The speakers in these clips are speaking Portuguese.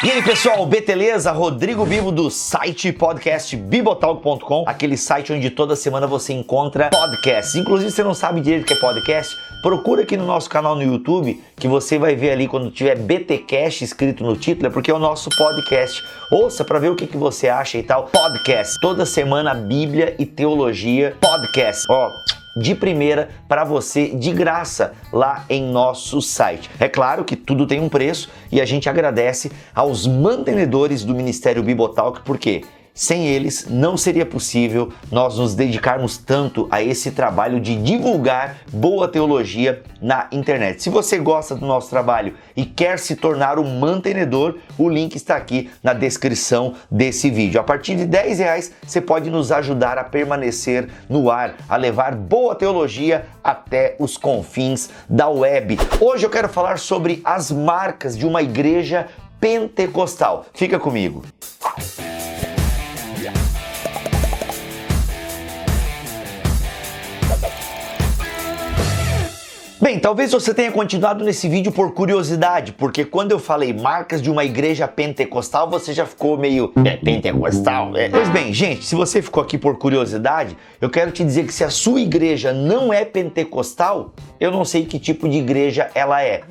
E aí pessoal, beleza? Rodrigo Bibo do site podcast bibotalk.com, aquele site onde toda semana você encontra podcasts. Inclusive, se você não sabe direito o que é podcast, procura aqui no nosso canal no YouTube, que você vai ver ali quando tiver BTcast escrito no título, é porque é o nosso podcast. Ouça para ver o que você acha e tal. Podcast, toda semana Bíblia e Teologia, podcast. De primeira para você, de graça, lá em nosso site. É claro que tudo tem um preço e a gente agradece aos mantenedores do Ministério Bibotalk, porque sem eles não seria possível nós nos dedicarmos tanto a esse trabalho de divulgar boa teologia na internet. Se você gosta do nosso trabalho e quer se tornar um mantenedor, o link está aqui na descrição desse vídeo. A partir de R$10 você pode nos ajudar a permanecer no ar, a levar boa teologia até os confins da web. Hoje eu quero falar sobre as marcas de uma igreja pentecostal. Fica comigo. Bem, talvez você tenha continuado nesse vídeo por curiosidade, porque quando eu falei marcas de uma igreja pentecostal, você já ficou meio pentecostal? Pois bem, gente, se você ficou aqui por curiosidade, eu quero te dizer que se a sua igreja não é pentecostal, eu não sei que tipo de igreja ela é.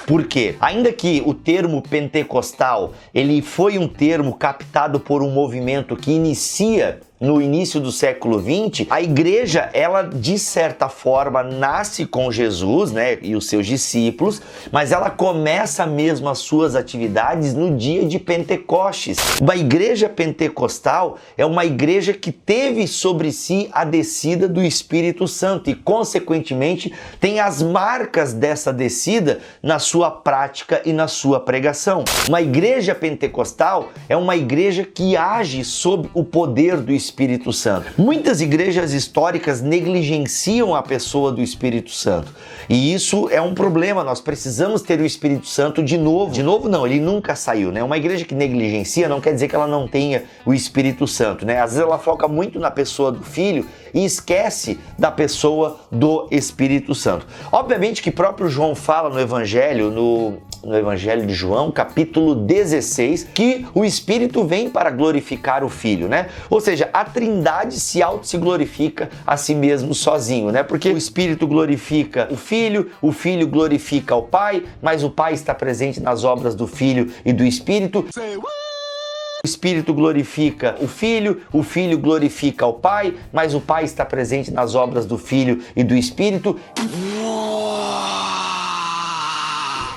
Por quê? Ainda que o termo pentecostal, ele foi um termo captado por um movimento que inicia no início do século XX, a igreja, ela de certa forma nasce com Jesus, né, e os seus discípulos, mas ela começa mesmo as suas atividades no dia de Pentecostes. Uma igreja pentecostal é uma igreja que teve sobre si a descida do Espírito Santo e, consequentemente, tem as marcas dessa descida na sua prática e na sua pregação. Uma igreja pentecostal é uma igreja que age sob o poder do Espírito Santo. Muitas igrejas históricas negligenciam a pessoa do Espírito Santo. E isso é um problema, nós precisamos ter o Espírito Santo de novo. De novo não, ele nunca saiu, né? Uma igreja que negligencia não quer dizer que ela não tenha o Espírito Santo, né? Às vezes ela foca muito na pessoa do Filho e esquece da pessoa do Espírito Santo. Obviamente que próprio João fala no Evangelho, no Evangelho de João, capítulo 16, que o Espírito vem para glorificar o Filho, né? Ou seja, a Trindade se glorifica a si mesmo sozinho, né? Porque o Espírito glorifica o Filho glorifica o Pai, mas o Pai está presente nas obras do Filho e do Espírito. O Espírito glorifica o Filho glorifica o Pai, mas o Pai está presente nas obras do Filho e do Espírito.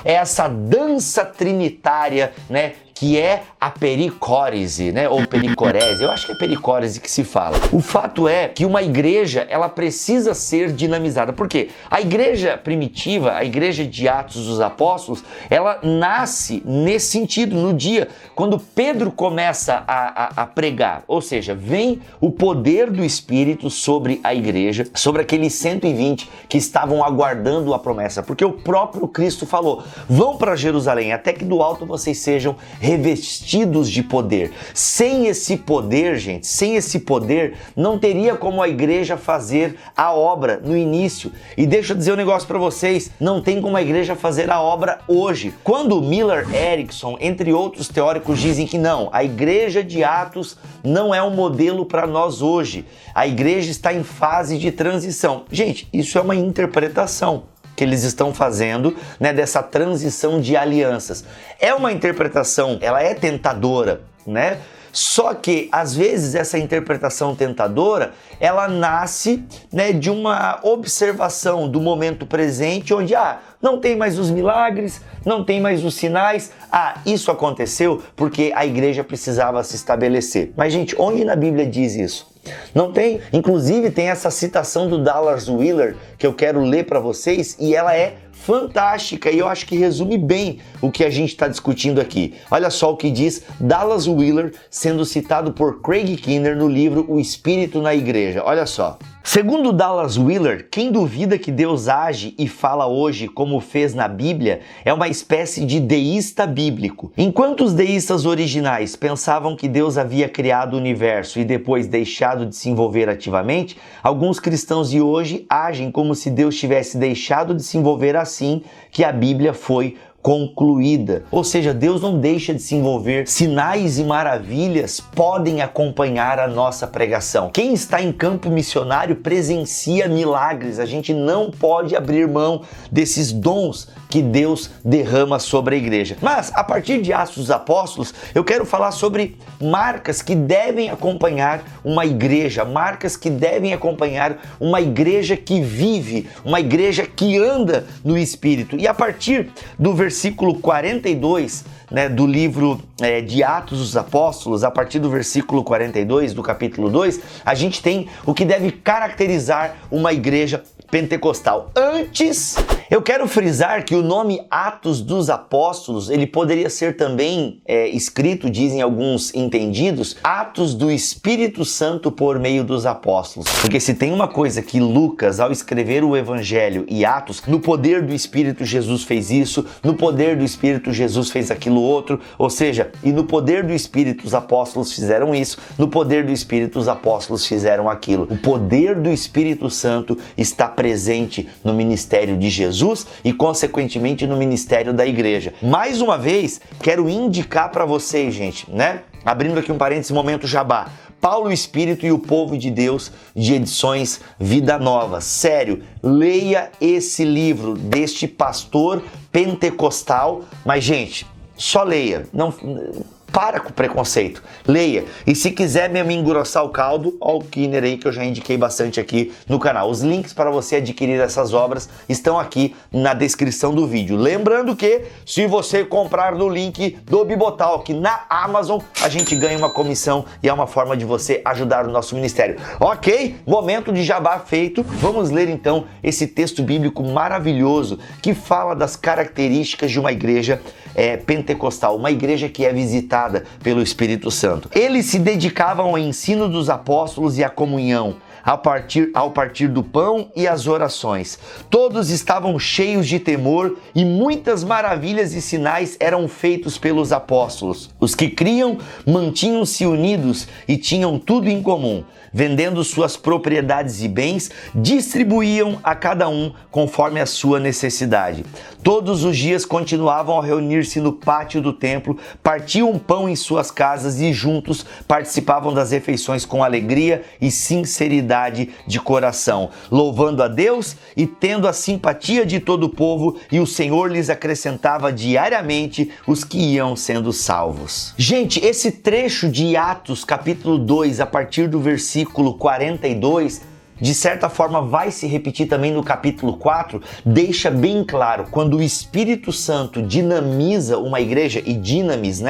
É essa dança trinitária, né, que é a pericórese, né, ou pericorese, eu acho que é pericórese que se fala. O fato é que uma igreja, ela precisa ser dinamizada. Por quê? A igreja primitiva, a igreja de Atos dos Apóstolos, ela nasce nesse sentido, no dia quando Pedro começa a pregar, ou seja, vem o poder do Espírito sobre a igreja, sobre aqueles 120 que estavam aguardando a promessa, porque o próprio Cristo falou: vão para Jerusalém, até que do alto vocês sejam revestidos de poder. Sem esse poder, gente, sem esse poder, não teria como a igreja fazer a obra no início. E deixa eu dizer um negócio para vocês, não tem como a igreja fazer a obra hoje. Quando Miller Erickson, entre outros teóricos, dizem que não, a igreja de Atos não é um modelo para nós hoje. A igreja está em fase de transição. Gente, isso é uma interpretação que eles estão fazendo, né, dessa transição de alianças. É uma interpretação, ela é tentadora, né? Só que, às vezes, essa interpretação tentadora, ela nasce, né, de uma observação do momento presente, onde, não tem mais os milagres, não tem mais os sinais. Isso aconteceu porque a igreja precisava se estabelecer. Mas, gente, onde na Bíblia diz isso? Não tem. Inclusive, tem essa citação do Dallas Willard que eu quero ler para vocês e ela é fantástica e eu acho que resume bem o que a gente está discutindo aqui. Olha só o que diz Dallas Willard, sendo citado por Craig Keener no livro O Espírito na Igreja. Olha só. Segundo Dallas Willard, quem duvida que Deus age e fala hoje como fez na Bíblia é uma espécie de deísta bíblico. Enquanto os deístas originais pensavam que Deus havia criado o universo e depois deixado de se envolver ativamente, alguns cristãos de hoje agem como se Deus tivesse deixado de se envolver assim que a Bíblia foi concluída. Ou seja, Deus não deixa de se envolver. Sinais e maravilhas podem acompanhar a nossa pregação. Quem está em campo missionário presencia milagres. A gente não pode abrir mão desses dons que Deus derrama sobre a igreja. Mas, a partir de Atos dos Apóstolos, eu quero falar sobre marcas que devem acompanhar uma igreja, marcas que devem acompanhar uma igreja que vive, uma igreja que anda no Espírito. E a partir do versículo 42, do livro de Atos dos Apóstolos, a partir do versículo 42 do capítulo 2, a gente tem o que deve caracterizar uma igreja pentecostal. Antes, eu quero frisar que o nome Atos dos Apóstolos, ele poderia ser também escrito, dizem alguns entendidos, Atos do Espírito Santo por meio dos apóstolos. Porque se tem uma coisa que Lucas, ao escrever o Evangelho e Atos, no poder do Espírito Jesus fez isso, no poder do Espírito Jesus fez aquilo outro, ou seja, e no poder do Espírito os apóstolos fizeram isso, no poder do Espírito os apóstolos fizeram aquilo. O poder do Espírito Santo está presente no ministério de Jesus e, consequentemente, no ministério da igreja. Mais uma vez, quero indicar para vocês, gente, abrindo aqui um parênteses, momento jabá, Paulo, o Espírito e o Povo de Deus, de edições Vida Nova. Sério, leia esse livro deste pastor pentecostal, mas, gente, só leia, não... Para com o preconceito, leia. E se quiser mesmo engrossar o caldo, ó o Kinner aí que eu já indiquei bastante aqui no canal. Os links para você adquirir essas obras estão aqui na descrição do vídeo. Lembrando que se você comprar no link do Bibotalk na Amazon, a gente ganha uma comissão e é uma forma de você ajudar o nosso ministério. Ok? Momento de jabá feito. Vamos ler então esse texto bíblico maravilhoso que fala das características de uma igreja pentecostal, uma igreja que é visitada pelo Espírito Santo. Eles se dedicavam ao ensino dos apóstolos e à comunhão, ao partir do pão e as orações. Todos estavam cheios de temor e muitas maravilhas e sinais eram feitos pelos apóstolos. Os que criam mantinham-se unidos e tinham tudo em comum. Vendendo suas propriedades e bens, distribuíam a cada um conforme a sua necessidade. Todos os dias continuavam a reunir-se no pátio do templo, partiam pão em suas casas e juntos participavam das refeições com alegria e sinceridade de coração, louvando a Deus e tendo a simpatia de todo o povo, e o Senhor lhes acrescentava diariamente os que iam sendo salvos. Gente, esse trecho de Atos, capítulo 2, a partir do versículo 42, de certa forma vai se repetir também no capítulo 4, deixa bem claro, quando o Espírito Santo dinamiza uma igreja, e dinamis,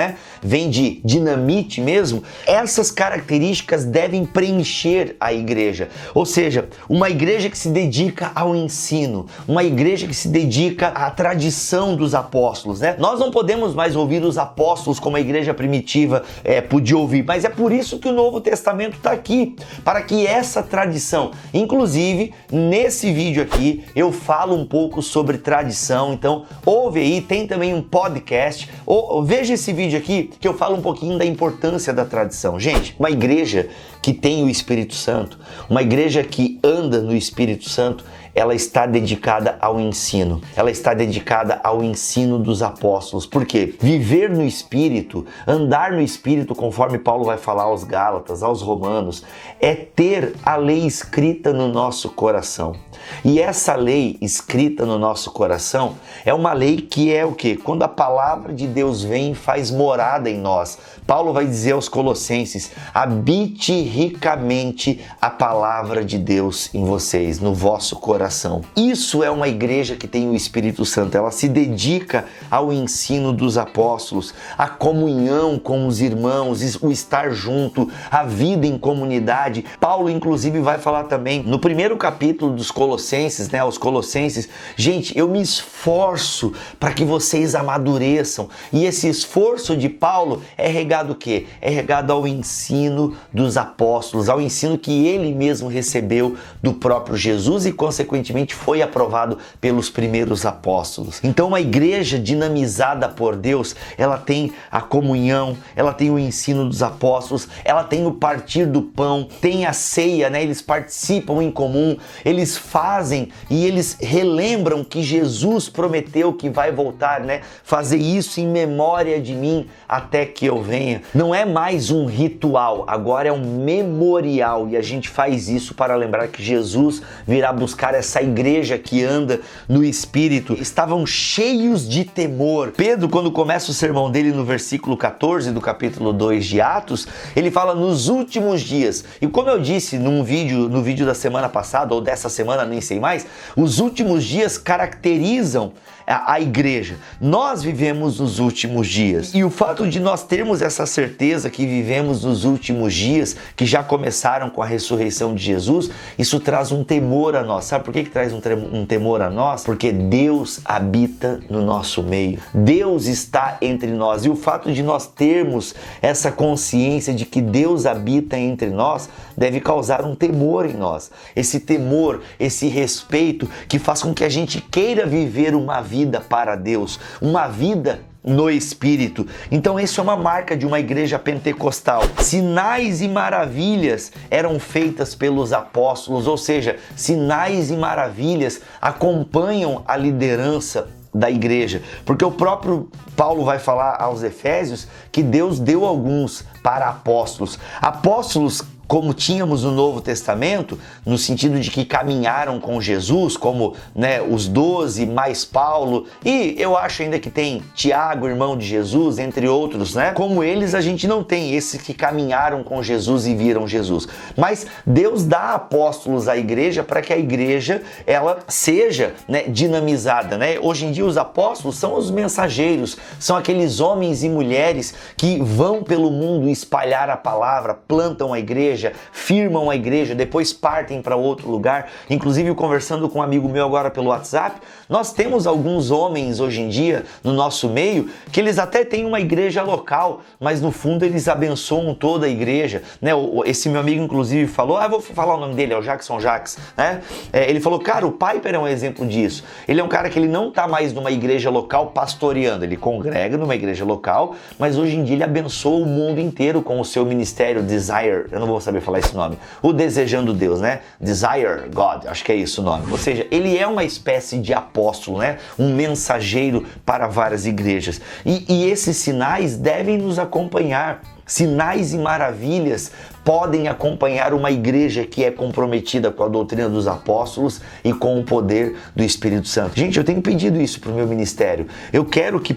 vem de dinamite mesmo, essas características devem preencher a igreja. Ou seja, uma igreja que se dedica ao ensino, uma igreja que se dedica à tradição dos apóstolos, Nós não podemos mais ouvir os apóstolos como a igreja primitiva podia ouvir, mas é por isso que o Novo Testamento está aqui, para que essa tradição, inclusive, nesse vídeo aqui, eu falo um pouco sobre tradição, então ouve aí, tem também um podcast, ou veja esse vídeo aqui, que eu falo um pouquinho da importância da tradição. Gente, uma igreja que tem o Espírito Santo, uma igreja que anda no Espírito Santo, ela está dedicada ao ensino. Ela está dedicada ao ensino dos apóstolos. Por quê? Viver no Espírito, andar no Espírito, conforme Paulo vai falar aos Gálatas, aos Romanos, é ter a lei escrita no nosso coração. E essa lei escrita no nosso coração é uma lei que é o quê? Quando a palavra de Deus vem e faz morada em nós. Paulo vai dizer aos Colossenses: habite ricamente a palavra de Deus em vocês, no vosso coração. Isso é uma igreja que tem o Espírito Santo. Ela se dedica ao ensino dos apóstolos, à comunhão com os irmãos, o estar junto, a vida em comunidade. Paulo, inclusive, vai falar também no primeiro capítulo dos Colossenses, aos Colossenses: gente, eu me esforço para que vocês amadureçam. E esse esforço de Paulo é regado o quê? É regado ao ensino dos apóstolos, ao ensino que ele mesmo recebeu do próprio Jesus e, consequentemente, consequentemente foi aprovado pelos primeiros apóstolos. Então uma igreja dinamizada por Deus, ela tem a comunhão, ela tem o ensino dos apóstolos, ela tem o partir do pão, tem a ceia, né? Eles participam em comum, eles fazem e eles relembram que Jesus prometeu que vai voltar, né? Fazer isso em memória de mim até que eu venha. Não é mais um ritual, agora é um memorial, e a gente faz isso para lembrar que Jesus virá buscar essa igreja que anda no Espírito. Estavam cheios de temor. Pedro, quando começa o sermão dele no versículo 14 do capítulo 2 de Atos, ele fala nos últimos dias. E como eu disse no vídeo da semana passada, ou dessa semana, nem sei mais, os últimos dias caracterizam a igreja. Nós vivemos nos últimos dias. E o fato de nós termos essa certeza que vivemos nos últimos dias, que já começaram com a ressurreição de Jesus, isso traz um temor a nós. Sabe por que traz um temor a nós? Porque Deus habita no nosso meio. Deus está entre nós. E o fato de nós termos essa consciência de que Deus habita entre nós deve causar um temor em nós. Esse temor, esse respeito que faz com que a gente queira viver uma vida para Deus, uma vida no Espírito. Então isso é uma marca de uma igreja pentecostal. Sinais e maravilhas eram feitas pelos apóstolos, ou seja, sinais e maravilhas acompanham a liderança da igreja, porque o próprio Paulo vai falar aos Efésios que Deus deu alguns para apóstolos. Apóstolos, como tínhamos no Novo Testamento, no sentido de que caminharam com Jesus, como, né, os 12 mais Paulo, e eu acho ainda que tem Tiago, irmão de Jesus, entre outros, né? Como eles a gente não tem, esses que caminharam com Jesus e viram Jesus. Mas Deus dá apóstolos à igreja para que a igreja ela seja, né, dinamizada, né? Hoje em dia os apóstolos são os mensageiros, são aqueles homens e mulheres que vão pelo mundo espalhar a palavra, plantam a igreja, firmam a igreja, depois partem para outro lugar. Inclusive, conversando com um amigo meu agora pelo WhatsApp, nós temos alguns homens hoje em dia no nosso meio que eles até têm uma igreja local, mas no fundo eles abençoam toda a igreja, né? Esse meu amigo inclusive falou, vou falar o nome dele, é o Jackson Jacques, né? Ele falou, cara, o Piper é um exemplo disso. Ele é um cara que ele não está mais numa igreja local pastoreando, ele congrega numa igreja local, mas hoje em dia ele abençoa o mundo inteiro com o seu ministério Desire, eu não vou saber falar esse nome, o Desejando Deus, né? Desire God, acho que é isso o nome. Ou seja, ele é uma espécie de apóstolo, né? Um mensageiro para várias igrejas. E esses sinais devem nos acompanhar. Sinais e maravilhas podem acompanhar uma igreja que é comprometida com a doutrina dos apóstolos e com o poder do Espírito Santo. Gente, eu tenho pedido isso para o meu ministério. Eu quero que o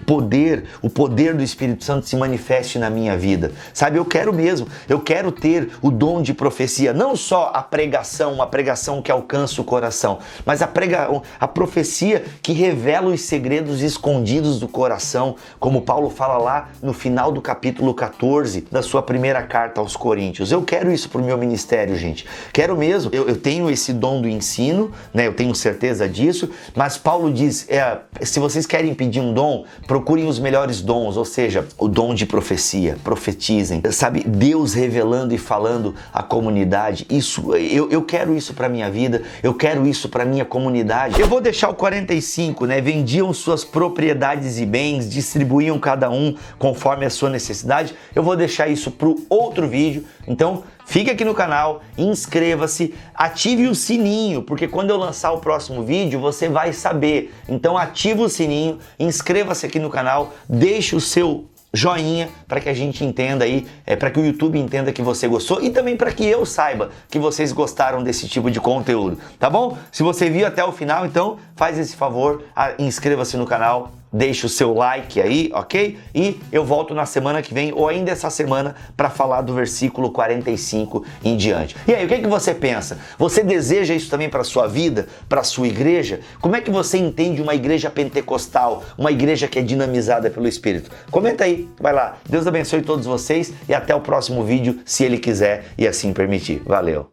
poder do Espírito Santo se manifeste na minha vida. Sabe, eu quero mesmo. Eu quero ter o dom de profecia. Não só a pregação, uma pregação que alcança o coração, mas a profecia que revela os segredos escondidos do coração, como Paulo fala lá no final do capítulo 14 da sua primeira carta aos Coríntios. Eu quero isso para o meu ministério, gente. Quero mesmo. Eu tenho esse dom do ensino, né? Eu tenho certeza disso, mas Paulo diz, se vocês querem pedir um dom, procurem os melhores dons, ou seja, o dom de profecia, profetizem, sabe? Deus revelando e falando à comunidade. Isso, eu quero isso para minha vida, eu quero isso para minha comunidade. Eu vou deixar o 45, né? Vendiam suas propriedades e bens, distribuíam cada um conforme a sua necessidade. Eu vou deixar isso para o outro vídeo, então fique aqui no canal, inscreva-se, ative o sininho, porque quando eu lançar o próximo vídeo você vai saber. Então ativa o sininho, inscreva-se aqui no canal, deixe o seu joinha para que a gente entenda aí, para que o YouTube entenda que você gostou e também para que eu saiba que vocês gostaram desse tipo de conteúdo, tá bom? Se você viu até o final, então faz esse favor, inscreva-se no canal, deixa o seu like aí, ok? E eu volto na semana que vem ou ainda essa semana para falar do versículo 45 em diante. E aí, o que você pensa? Você deseja isso também para sua vida, para sua igreja? Como é que você entende uma igreja pentecostal, uma igreja que é dinamizada pelo Espírito? Comenta aí, vai lá. Deus abençoe todos vocês e até o próximo vídeo, se Ele quiser e assim permitir. Valeu!